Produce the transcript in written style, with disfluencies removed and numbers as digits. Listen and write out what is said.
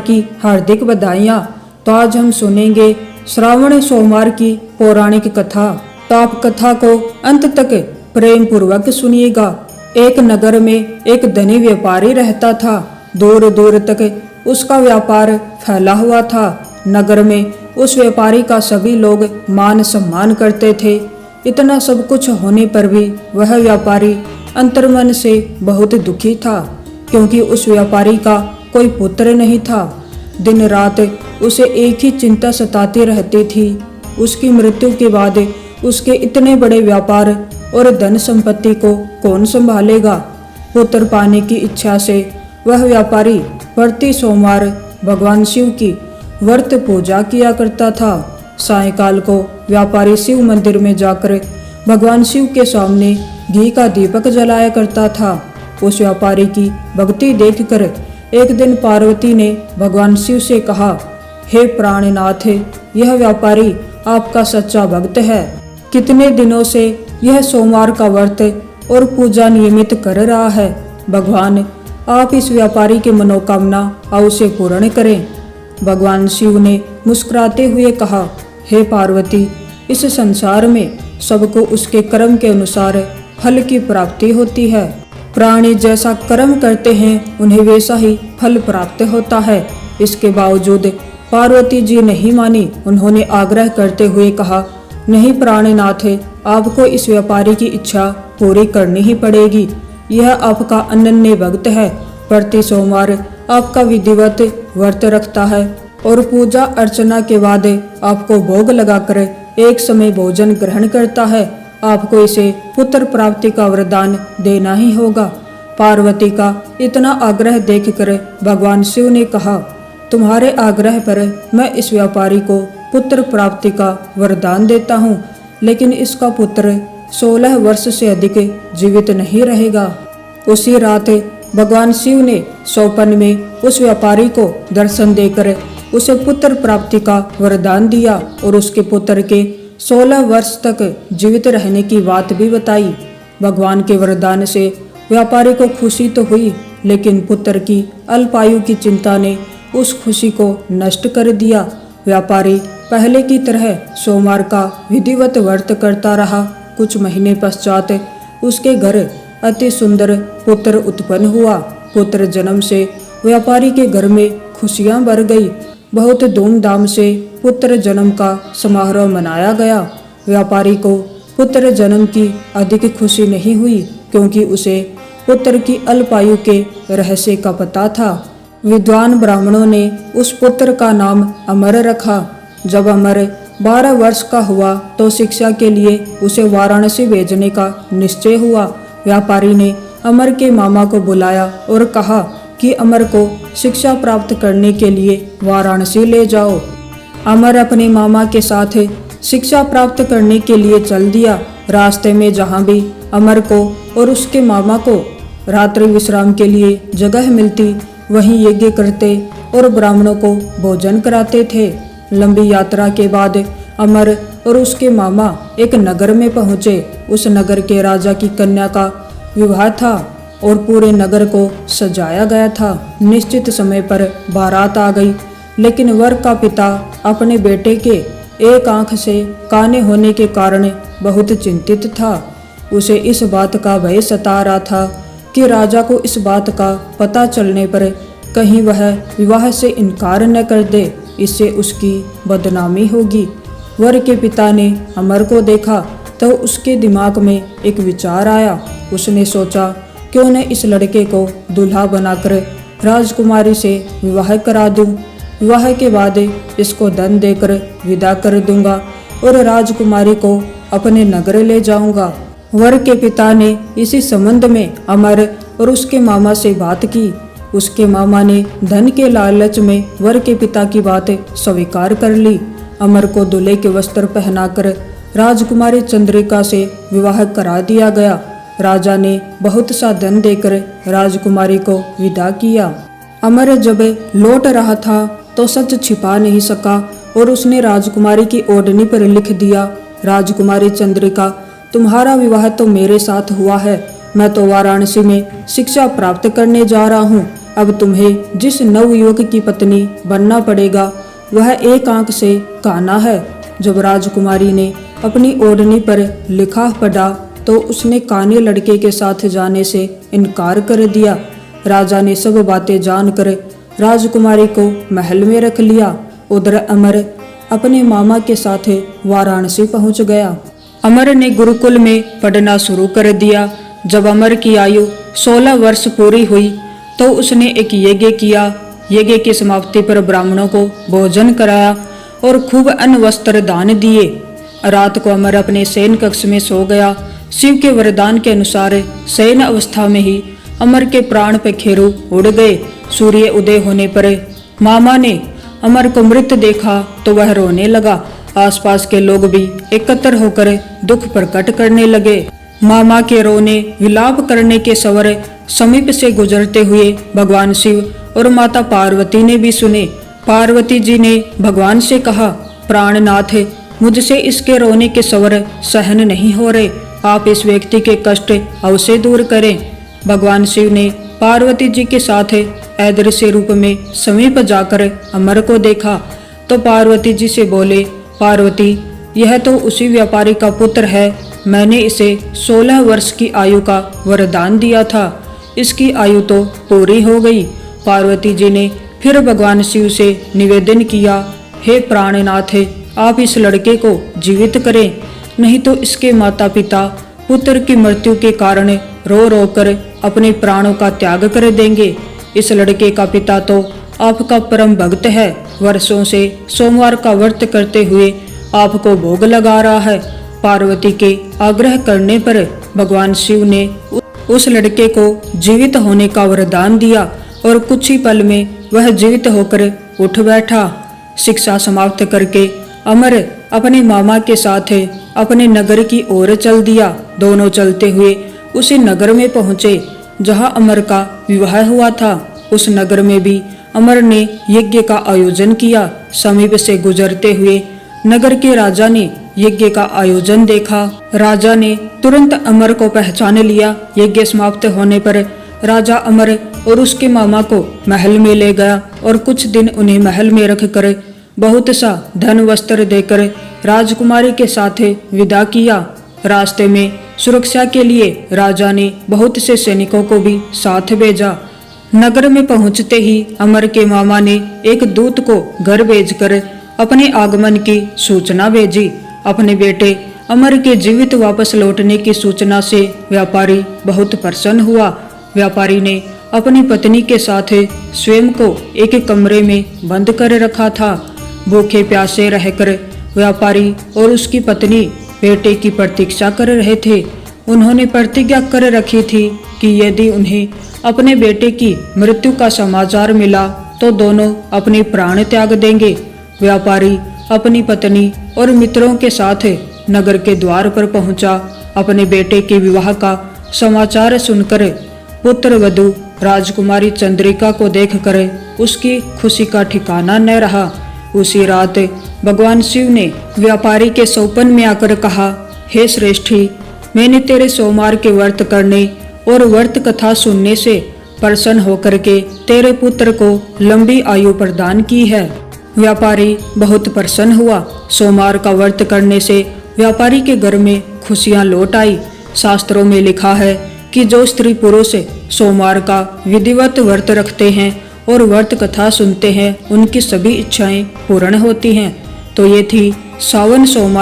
की हार्दिक बधाइयाँ। तो आज हम सुनेंगे श्रावण सोमवार की पौराणिक कथा। तो आप कथा को अंत तक प्रेम पूर्वक सुनिएगा। एक नगर में एक धनी व्यापारी रहता था। दूर दूर तक उसका व्यापार फैला हुआ था। नगर में उस व्यापारी का सभी लोग मान सम्मान करते थे। इतना सब कुछ होने पर भी वह व्यापारी अंतर्मन से बहुत दुखी था, क्योंकि उस व्यापारी का कोई पुत्र नहीं था। दिन रात उसे एक ही चिंता सताती रहती थी, उसकी मृत्यु के बाद उसके इतने बड़े व्यापार और धन संपत्ति को कौन संभालेगा। पुत्र पाने की इच्छा से वह व्यापारी प्रति सोमवार भगवान शिव की व्रत पूजा किया करता था। सायंकाल को व्यापारी शिव मंदिर में जाकर भगवान शिव के सामने घी का दीपक जलाया करता था। उस व्यापारी की भक्ति देखकर एक दिन पार्वती ने भगवान शिव से कहा, हे प्राणनाथ, यह व्यापारी आपका सच्चा भक्त है। कितने दिनों से यह सोमवार का व्रत और पूजा नियमित कर रहा है। भगवान, आप इस व्यापारी की मनोकामना अवश्य पूर्ण करें। भगवान शिव ने मुस्कुराते हुए कहा, हे पार्वती, इस संसार में सबको उसके कर्म के अनुसार फल की प्राप्ति होती है। प्राणी जैसा कर्म करते हैं उन्हें वैसा ही फल प्राप्त होता है। इसके बावजूद पार्वती जी नहीं मानी। उन्होंने आग्रह करते हुए कहा, नहीं प्राणनाथ, आपको इस व्यापारी की इच्छा पूरी करनी ही पड़ेगी। यह आपका अनन्य भक्त है। प्रति सोमवार आपका विधिवत व्रत रखता है और पूजा अर्चना के बाद आपको भोग लगाकर एक समय भोजन ग्रहण करता है। आपको इसे पुत्र प्राप्ति का वरदान देना ही होगा। पार्वती का इतना आग्रह देखकर भगवान शिव ने कहा, तुम्हारे आग्रह पर मैं इस व्यापारी को पुत्र प्राप्ति का वरदान देता हूँ, लेकिन इसका पुत्र 16 वर्ष से अधिक जीवित नहीं रहेगा। उसी रात भगवान शिव ने स्वप्न में उस व्यापारी को दर्शन देकर उसे पुत्र प्राप्ति का वरदान दिया और उसके पुत्र के 16 वर्ष तक जीवित रहने की बात भी बताई। भगवान के वरदान से व्यापारी को खुशी तो हुई, लेकिन पुत्र की अल्पायु की चिंता ने उस खुशी को नष्ट कर दिया। व्यापारी पहले की तरह सोमवार का विधिवत व्रत करता रहा। कुछ महीने पश्चात उसके घर अति सुंदर पुत्र उत्पन्न हुआ। पुत्र जन्म से व्यापारी के घर में खुशियां भर गई। बहुत धूमधाम से पुत्र जन्म का समारोह मनाया गया। व्यापारी को पुत्र जन्म की अधिक खुशी नहीं हुई, क्योंकि उसे पुत्र की अल्पायु के रहस्य का पता था। विद्वान ब्राह्मणों ने उस पुत्र का नाम अमर रखा। जब अमर 12 वर्ष का हुआ तो शिक्षा के लिए उसे वाराणसी भेजने का निश्चय हुआ। व्यापारी ने अमर के मामा को बुलाया और कहा कि अमर को शिक्षा प्राप्त करने के लिए वाराणसी ले जाओ। अमर अपने मामा के साथ शिक्षा प्राप्त करने के लिए चल दिया। रास्ते में जहाँ भी अमर को और उसके मामा को रात्रि विश्राम के लिए जगह मिलती, वहीं यज्ञ करते और ब्राह्मणों को भोजन कराते थे। लंबी यात्रा के बाद अमर और उसके मामा एक नगर में पहुँचे। उस नगर के राजा की कन्या का विवाह था और पूरे नगर को सजाया गया था। निश्चित समय पर बारात आ गई, लेकिन वर का पिता अपने बेटे के एक आंख से काने होने के कारण बहुत चिंतित था। उसे इस बात का भय सता रहा था कि राजा को इस बात का पता चलने पर कहीं वह विवाह से इनकार न कर दे, इससे उसकी बदनामी होगी। वर के पिता ने अमर को देखा तो उसके दिमाग में एक विचार आया। उसने सोचा, क्यों न इस लड़के को दूल्हा बनाकर राजकुमारी से विवाह करा दूं। विवाह के बाद इसको धन देकर विदा कर दूंगा और राजकुमारी को अपने नगर ले जाऊंगा। वर के पिता ने इसी संबंध में अमर और उसके मामा से बात की। उसके मामा ने धन के लालच में वर के पिता की बात स्वीकार कर ली। अमर को दूल्हे के वस्त्र पहनाकर राजकुमारी चंद्रिका से विवाह करा दिया गया। राजा ने बहुत सा धन देकर राजकुमारी को विदा किया। अमर जब लौट रहा था तो सच छिपा नहीं सका और उसने राजकुमारी की ओढ़नी पर लिख दिया, राजकुमारी चंद्रिका, तुम्हारा विवाह तो मेरे साथ हुआ है। मैं तो वाराणसी में शिक्षा प्राप्त करने जा रहा हूँ। अब तुम्हें जिस नवयुवक की पत्नी बनना पड़ेगा वह एक आंख से काना है। जब राजकुमारी ने अपनी ओढ़नी पर लिखा पढ़ा तो उसने काने लड़के के साथ जाने से इनकार कर दिया। राजा ने सब बातें जानकर राजकुमारी को महल में रख लिया। उधर अमर अपने मामा के साथ वाराणसी पहुंच गया। अमर ने गुरुकुल में पढ़ना शुरू कर दिया। जब अमर की आयु 16 वर्ष पूरी हुई तो उसने एक यज्ञ किया। यज्ञ की समाप्ति पर ब्राह्मणों को भोजन कराया और खूब अन्न वस्त्र दान दिए। रात को अमर अपने शयन कक्ष में सो गया। शिव के वरदान के अनुसार शयन अवस्था में ही अमर के प्राण पखेरु उड़ गए। सूर्य उदय होने पर मामा ने अमर को मृत देखा तो वह रोने लगा। आसपास के लोग भी एकत्र होकर दुख प्रकट करने लगे। मामा के रोने विलाप करने के स्वर समीप से गुजरते हुए भगवान शिव और माता पार्वती ने भी सुने। पार्वती जी ने भगवान से कहा, प्राणनाथ, मुझसे इसके रोने के स्वर सहन नहीं हो रहे, आप इस व्यक्ति के कष्ट अवश्य दूर करें। भगवान शिव ने पार्वती जी के साथ अदृश्य रूप में समीप जाकर अमर को देखा तो पार्वती जी से बोले, पार्वती, यह तो उसी व्यापारी का पुत्र है। मैंने इसे 16 वर्ष की आयु का वरदान दिया था, इसकी आयु तो पूरी हो गई। पार्वती जी ने फिर भगवान शिव से निवेदन किया, हे प्राणनाथ, आप इस लड़के को जीवित करें, नहीं तो इसके माता पिता पुत्र की मृत्यु के कारण रो रो कर अपने प्राणों का त्याग कर देंगे। इस लड़के का पिता तो आपका परम भक्त है, वर्षों से सोमवार का व्रत करते हुए आपको भोग लगा रहा है। पार्वती के आग्रह करने पर भगवान शिव ने उस लड़के को जीवित होने का वरदान दिया और कुछ ही पल में वह जीवित होकर उठ बैठा। शिक्षा समाप्त करके अमर अपने मामा के साथ अपने नगर की ओर चल दिया। दोनों चलते हुए उसी नगर में पहुंचे जहां अमर का विवाह हुआ था। उस नगर में भी अमर ने यज्ञ का आयोजन किया। समीप से गुजरते हुए नगर के राजा ने यज्ञ का आयोजन देखा। राजा ने तुरंत अमर को पहचान लिया। यज्ञ समाप्त होने पर राजा अमर और उसके मामा को महल में ले गया और कुछ दिन उन्हें महल में रखकर बहुत सा धन वस्त्र देकर राजकुमारी के साथ विदा किया। रास्ते में सुरक्षा के लिए राजा ने बहुत से सैनिकों को भी साथ भेजा। नगर में पहुंचते ही अमर के मामा ने एक दूत को घर भेजकर अपने आगमन की सूचना भेजी। अपने बेटे अमर के जीवित वापस लौटने की सूचना से व्यापारी बहुत प्रसन्न हुआ। व्यापारी ने अपनी पत्नी के साथ स्वयं को एक कमरे में बंद कर रखा था। भूखे प्यासे रहकर व्यापारी और उसकी पत्नी बेटे की प्रतीक्षा कर रहे थे। उन्होंने प्रतिज्ञा कर रखी थी कि यदि उन्हें अपने बेटे की मृत्यु का समाचार मिला तो दोनों अपने प्राण त्याग देंगे। व्यापारी अपनी पत्नी और मित्रों के साथ नगर के द्वार पर पहुंचा। अपने बेटे के विवाह का समाचार सुनकर पुत्र वधू राजकुमारी चंद्रिका को देखकर उसकी खुशी का ठिकाना न रहा। उसी रात भगवान शिव ने व्यापारी के सौपन में आकर कहा, हे श्रेष्ठी, मैंने तेरे सोमवार के व्रत करने और व्रत कथा सुनने से प्रसन्न होकर के तेरे पुत्र को लंबी आयु प्रदान की है। व्यापारी बहुत प्रसन्न हुआ। सोमवार का व्रत करने से व्यापारी के घर में खुशियां लौट आई। शास्त्रों में लिखा है कि जो स्त्री पुरुष सोमवार का विधिवत व्रत रखते हैं और व्रत कथा सुनते हैं उनकी सभी इच्छाएं पूर्ण होती हैं। तो ये थी सावन सोमवार